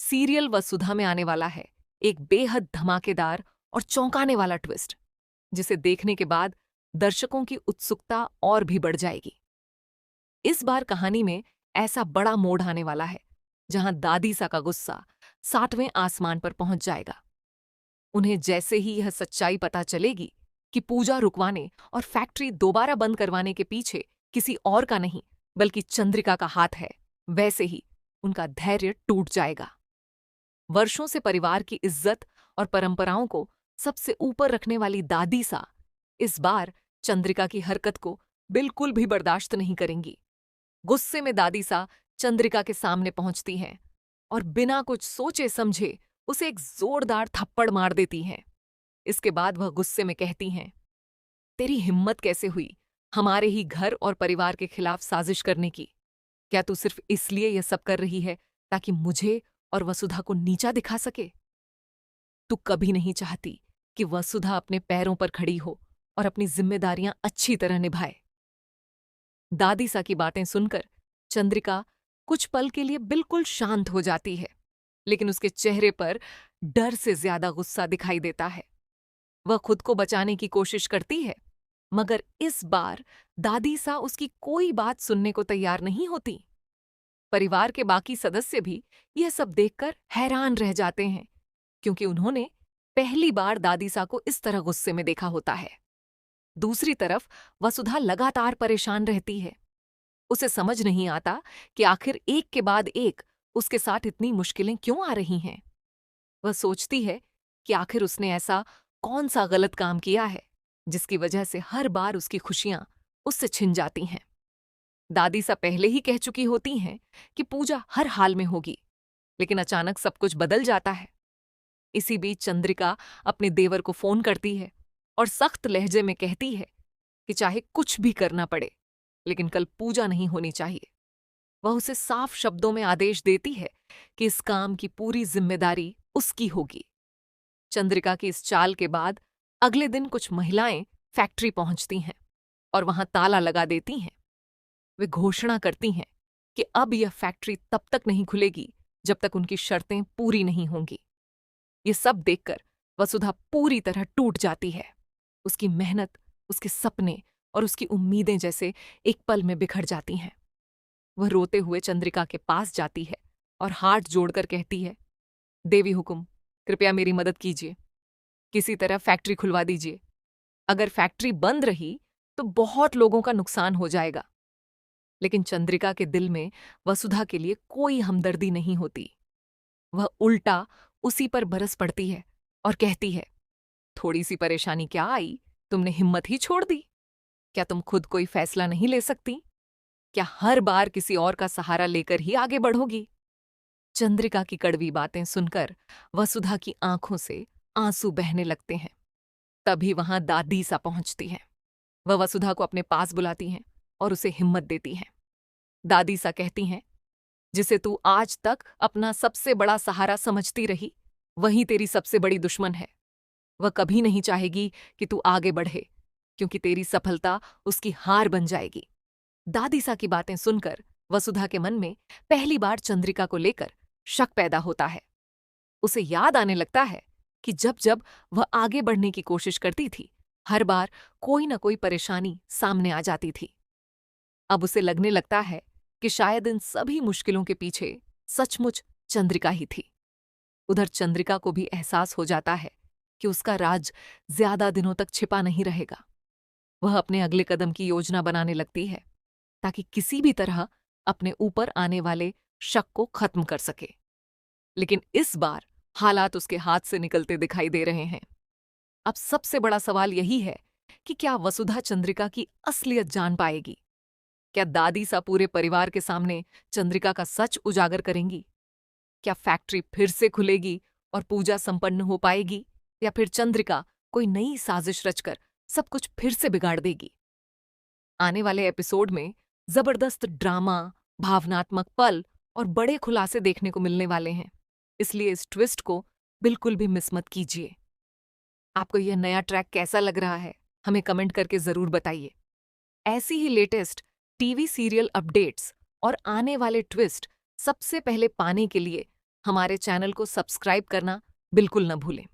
Serial वसुधा में आने वाला है एक बेहद धमाकेदार और चौंकाने वाला ट्विस्ट, जिसे देखने के बाद दर्शकों की उत्सुकता और भी बढ़ जाएगी। इस बार कहानी में ऐसा बड़ा मोड़ आने वाला है जहां दादी सा का गुस्सा 60वें आसमान पर पहुंच जाएगा। उन्हें जैसे ही यह सच्चाई पता चलेगी कि पूजा रुकवाने और फैक्ट्री दोबारा बंद करवाने के पीछे किसी और का नहीं बल्कि चंद्रिका का हाथ है, वैसे ही उनका धैर्य टूट जाएगा। वर्षों से परिवार की इज्जत और परंपराओं को सबसे ऊपर रखने वाली दादी सा इस बार चंद्रिका की हरकत को बिल्कुल भी बर्दाश्त नहीं करेंगी। गुस्से में दादी सा चंद्रिका के सामने पहुंचती हैं और बिना कुछ सोचे समझे उसे एक जोरदार थप्पड़ मार देती हैं। इसके बाद वह गुस्से में कहती हैं, तेरी हिम्मत कैसे हुई हमारे ही घर और परिवार के खिलाफ साजिश करने की? क्या तू सिर्फ इसलिए यह सब कर रही है ताकि मुझे और वसुधा को नीचा दिखा सके? तू कभी नहीं चाहती कि वसुधा अपने पैरों पर खड़ी हो और अपनी जिम्मेदारियां अच्छी तरह निभाए। दादी सा की बातें सुनकर चंद्रिका कुछ पल के लिए बिल्कुल शांत हो जाती है, लेकिन उसके चेहरे पर डर से ज्यादा गुस्सा दिखाई देता है। वह खुद को बचाने की कोशिश करती है, मगर इस बार दादी सा उसकी कोई बात सुनने को तैयार नहीं होती। परिवार के बाकी सदस्य भी यह सब देखकर हैरान रह जाते हैं, क्योंकि उन्होंने पहली बार दादी सा को इस तरह गुस्से में देखा होता है। दूसरी तरफ वसुधा लगातार परेशान रहती है। उसे समझ नहीं आता कि आखिर एक के बाद एक उसके साथ इतनी मुश्किलें क्यों आ रही हैं। वह सोचती है कि आखिर उसने ऐसा कौन सा गलत काम किया है जिसकी वजह से हर बार उसकी खुशियां उससे छिन जाती हैं। दादी सा पहले ही कह चुकी होती हैं कि पूजा हर हाल में होगी, लेकिन अचानक सब कुछ बदल जाता है। इसी बीच चंद्रिका अपने देवर को फोन करती है और सख्त लहजे में कहती है कि चाहे कुछ भी करना पड़े, लेकिन कल पूजा नहीं होनी चाहिए। वह उसे साफ शब्दों में आदेश देती है कि इस काम की पूरी जिम्मेदारी उसकी होगी। चंद्रिका की इस चाल के बाद अगले दिन कुछ महिलाएं फैक्ट्री पहुंचती हैं और वहां ताला लगा देती हैं। वे घोषणा करती हैं कि अब यह फैक्ट्री तब तक नहीं खुलेगी जब तक उनकी शर्तें पूरी नहीं होंगी। ये सब देखकर वसुधा पूरी तरह टूट जाती है। उसकी मेहनत, उसके सपने और उसकी उम्मीदें जैसे एक पल में बिखर जाती हैं। वह रोते हुए चंद्रिका के पास जाती है और हाथ जोड़कर कहती है, देवी हुकुम, कृपया मेरी मदद कीजिए। किसी तरह फैक्ट्री खुलवा दीजिए। अगर फैक्ट्री बंद रही तो बहुत लोगों का नुकसान हो जाएगा। लेकिन चंद्रिका के दिल में वसुधा के लिए कोई हमदर्दी नहीं होती। वह उल्टा उसी पर बरस पड़ती है और कहती है, थोड़ी सी परेशानी क्या आई, तुमने हिम्मत ही छोड़ दी? क्या तुम खुद कोई फैसला नहीं ले सकती? क्या हर बार किसी और का सहारा लेकर ही आगे बढ़ोगी? चंद्रिका की कड़वी बातें सुनकर वसुधा की आंखों से आंसू बहने लगते हैं। तभी वहां दादी सा पहुंचती है। वह वसुधा को अपने पास बुलाती हैं और उसे हिम्मत देती हैं। दादी सा कहती हैं, जिसे तू आज तक अपना सबसे बड़ा सहारा समझती रही, वही तेरी सबसे बड़ी दुश्मन है। वह कभी नहीं चाहेगी कि तू आगे बढ़े, क्योंकि तेरी सफलता उसकी हार बन जाएगी। दादी सा की बातें सुनकर वसुधा के मन में पहली बार चंद्रिका को लेकर शक पैदा होता है। उसे याद आने लगता है कि जब जब वह आगे बढ़ने की कोशिश करती थी, हर बार कोई न कोई परेशानी सामने आ जाती थी। अब उसे लगने लगता है कि शायद इन सभी मुश्किलों के पीछे सचमुच चंद्रिका ही थी। उधर चंद्रिका को भी एहसास हो जाता है कि उसका राज ज्यादा दिनों तक छिपा नहीं रहेगा। वह अपने अगले कदम की योजना बनाने लगती है ताकि किसी भी तरह अपने ऊपर आने वाले शक को खत्म कर सके। लेकिन इस बार हालात उसके हाथ से निकलते दिखाई दे रहे हैं। अब सबसे बड़ा सवाल यही है कि क्या वसुधा चंद्रिका की असलियत जान पाएगी? क्या दादी सा पूरे परिवार के सामने चंद्रिका का सच उजागर करेंगी? क्या फैक्ट्री फिर से खुलेगी और पूजा संपन्न हो पाएगी, या फिर चंद्रिका कोई नई साजिश रचकर सब कुछ फिर से बिगाड़ देगी? आने वाले एपिसोड में जबरदस्त ड्रामा, भावनात्मक पल और बड़े खुलासे देखने को मिलने वाले हैं, इसलिए इस ट्विस्ट को बिल्कुल भी मिस मत कीजिए। आपको यह नया ट्रैक कैसा लग रहा है, हमें कमेंट करके जरूर बताइए। ऐसी ही लेटेस्ट टीवी सीरियल अपडेट्स और आने वाले ट्विस्ट सबसे पहले पाने के लिए हमारे चैनल को सब्सक्राइब करना बिल्कुल न भूलें।